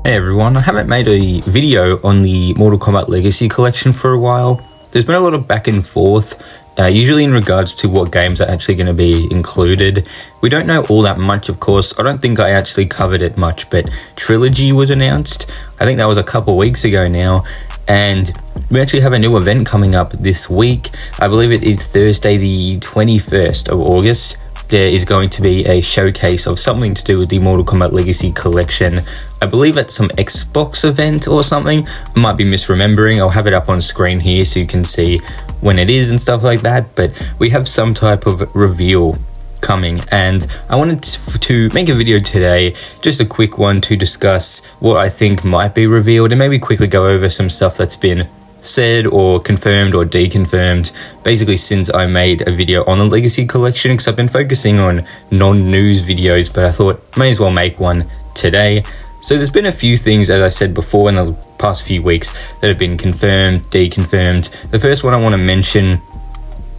Hey everyone, I haven't made a video on the Mortal Kombat Legacy Collection for a while. There's been a lot of back and forth, usually in regards to what games are actually going to be included. We don't know all that much, of course. I don't think I actually covered it much, but Trilogy was announced. I think that was a couple weeks ago now, and we actually have a new event coming up this week. I believe it is Thursday the 21st of August. There is going to be a showcase of something to do with the Mortal Kombat Legacy Collection. I believe it's some Xbox event or something. I might be misremembering. I'll have it up on screen here so you can see when it is and stuff like that. But we have some type of reveal coming, and I wanted to make a video today, just a quick one, to discuss what I think might be revealed and maybe quickly go over some stuff that's been said or confirmed or deconfirmed basically since I made a video on the Legacy Collection, because I've been focusing on non-news videos, but I thought may as well make one today. So there's been a few things, as I said before, in the past few weeks that have been confirmed, deconfirmed. The first one I want to mention,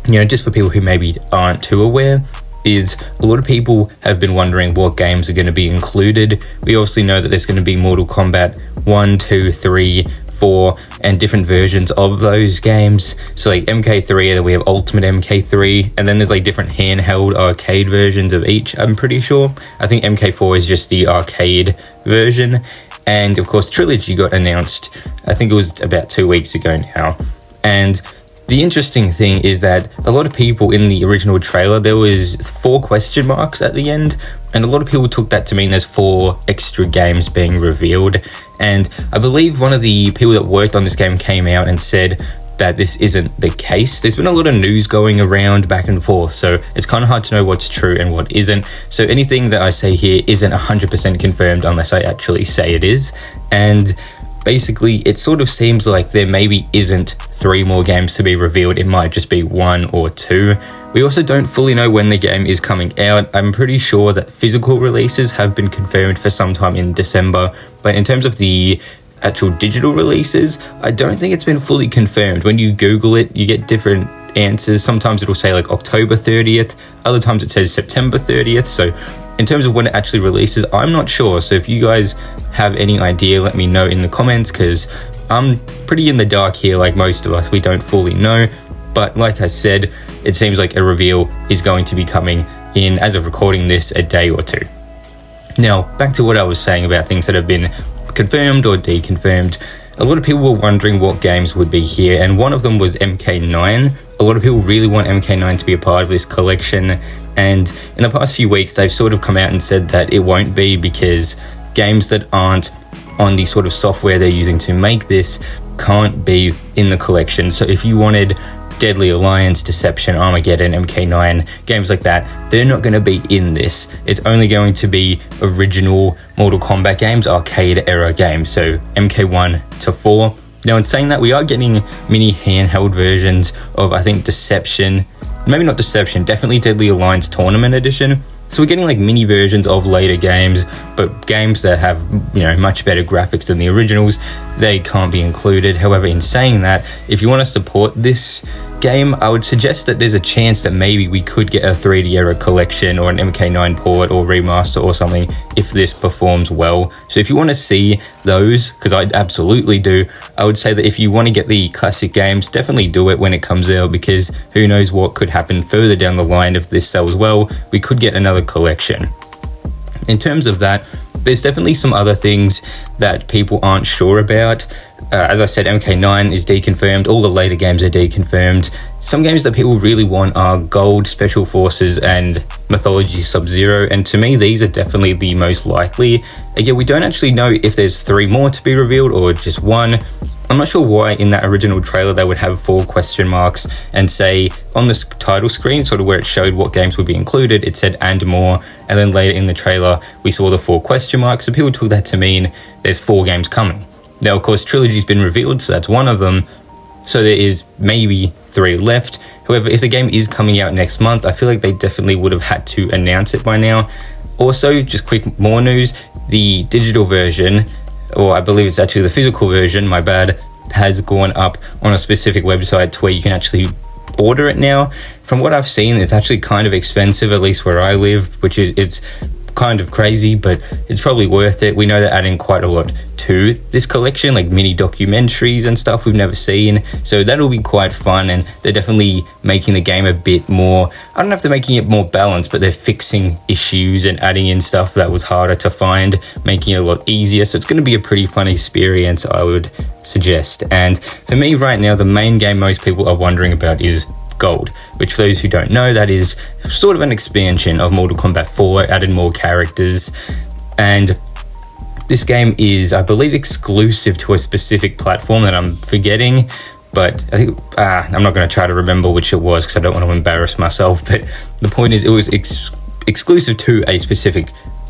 just for people who maybe aren't too aware, is a lot of people have been wondering what games are going to be included. We obviously know that there's going to be Mortal Kombat 1, 2, 3, 4 and different versions of those games. So like MK3, we have Ultimate MK3, and then there's like different handheld arcade versions of each, I'm pretty sure. I think MK4 is just the arcade version. And of course Trilogy got announced, I think it was about 2 weeks ago now. And the interesting thing is that a lot of people in the original trailer, there was 4 question marks at the end, and a lot of people took that to mean there's 4 extra games being revealed. And I believe one of the people that worked on this game came out and said that this isn't the case. There's been a lot of news going around back and forth, so it's kind of hard to know what's true and what isn't. So anything that I say here isn't 100% confirmed unless I actually say it is. And basically, it sort of seems like there maybe isn't 3 more games to be revealed. It might just be 1 or 2. We also don't fully know when the game is coming out. I'm pretty sure that physical releases have been confirmed for sometime in December, but in terms of the actual digital releases, I don't think it's been fully confirmed. When you Google it, you get different answers. Sometimes it'll say like October 30th, other times it says September 30th. So in terms of when it actually releases, I'm not sure. So if you guys have any idea, let me know in the comments, because I'm pretty in the dark here, like most of us. We don't fully know. But like I said, it seems like a reveal is going to be coming in, as of recording this, a day or 2. Now, back to what I was saying about things that have been confirmed or deconfirmed. A lot of people were wondering what games would be here, and one of them was MK9. A lot of people really want MK9 to be a part of this collection, and in the past few weeks they've sort of come out and said that it won't be, because games that aren't on the sort of software they're using to make this can't be in the collection. So if you wanted Deadly Alliance, Deception, Armageddon, MK9, games like that, they're not going to be in this. It's only going to be original Mortal Kombat games, arcade era games, so MK1 to 4. Now, in saying that, we are getting mini handheld versions of, I think, Deception, maybe not Deception, definitely Deadly Alliance Tournament Edition. So we're getting like mini versions of later games, but games that have, much better graphics than the originals, they can't be included. However, in saying that, if you want to support this game, I would suggest that there's a chance that maybe we could get a 3D era collection or an MK9 port or remaster or something if this performs well. So if you want to see those, because I absolutely do, I would say that if you want to get the classic games, definitely do it when it comes out, because who knows what could happen further down the line. If this sells well, we could get another collection. In terms of that, there's definitely some other things that people aren't sure about. As I said, MK9 is deconfirmed. All the later games are deconfirmed. Some games that people really want are Gold, Special Forces, and Mythology Sub-Zero, and to me, these are definitely the most likely. Again, we don't actually know if there's 3 more to be revealed or just 1. I'm not sure why in that original trailer they would have 4 question marks and say on the title screen, sort of where it showed what games would be included, it said "and more," and then later in the trailer we saw the 4 question marks, so people took that to mean there's 4 games coming. Now, of course, Trilogy's been revealed, so that's one of them, so there is maybe 3 left. However, if the game is coming out next month, I feel like they definitely would have had to announce it by now. Also, just quick more news, the digital version, or I believe it's actually the physical version, my bad, has gone up on a specific website to where you can actually order it now. From what I've seen, it's actually kind of expensive, at least where I live, which is, it's kind of crazy, but it's probably worth it. We know they're adding quite a lot to this collection, like mini documentaries and stuff we've never seen, so that'll be quite fun. And they're definitely making the game a bit more, I don't know if they're making it more balanced, but they're fixing issues and adding in stuff that was harder to find, making it a lot easier. So it's going to be a pretty fun experience, I would suggest. And for me right now, the main game most people are wondering about is Gold, which for those who don't know, that is sort of an expansion of Mortal Kombat 4, added more characters. And this game is, I believe, exclusive to a specific platform that I'm forgetting, but I think I'm not going to try to remember which it was because I don't want to embarrass myself. But the point is, it was exclusive to a specific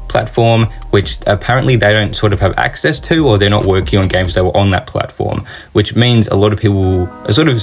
platform, which apparently they don't sort of have access to, or they're not working on games that were on that platform, which means a lot of people are sort of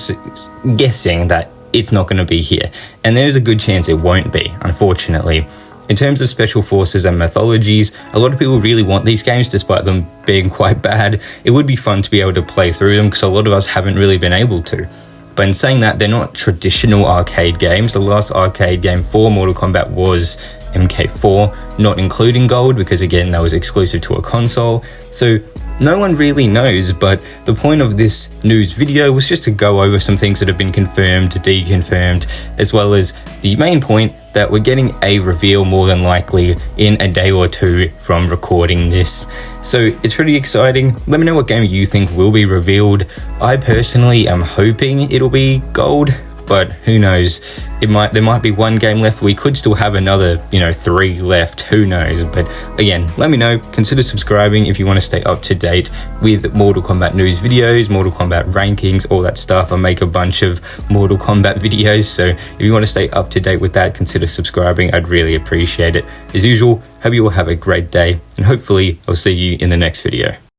guessing that it's not going to be here, and there's a good chance it won't be, unfortunately. In terms of special forces and mythologies, a lot of people really want these games despite them being quite bad. It would be fun to be able to play through them because a lot of us haven't really been able to. But in saying that, they're not traditional arcade games. The last arcade game for Mortal Kombat was MK4, not including Gold, because again, that was exclusive to a console. So no one really knows, but the point of this news video was just to go over some things that have been confirmed, deconfirmed, as well as the main point that we're getting a reveal more than likely in a day or two from recording this. So it's pretty exciting. Let me know what game you think will be revealed. I personally am hoping it'll be Gold, but who knows? There might be one game left. We could still have another, 3 left. Who knows? But again, let me know. Consider subscribing if you want to stay up to date with Mortal Kombat news videos, Mortal Kombat rankings, all that stuff. I make a bunch of Mortal Kombat videos, so if you want to stay up to date with that, consider subscribing. I'd really appreciate it. As usual, hope you all have a great day, and hopefully I'll see you in the next video.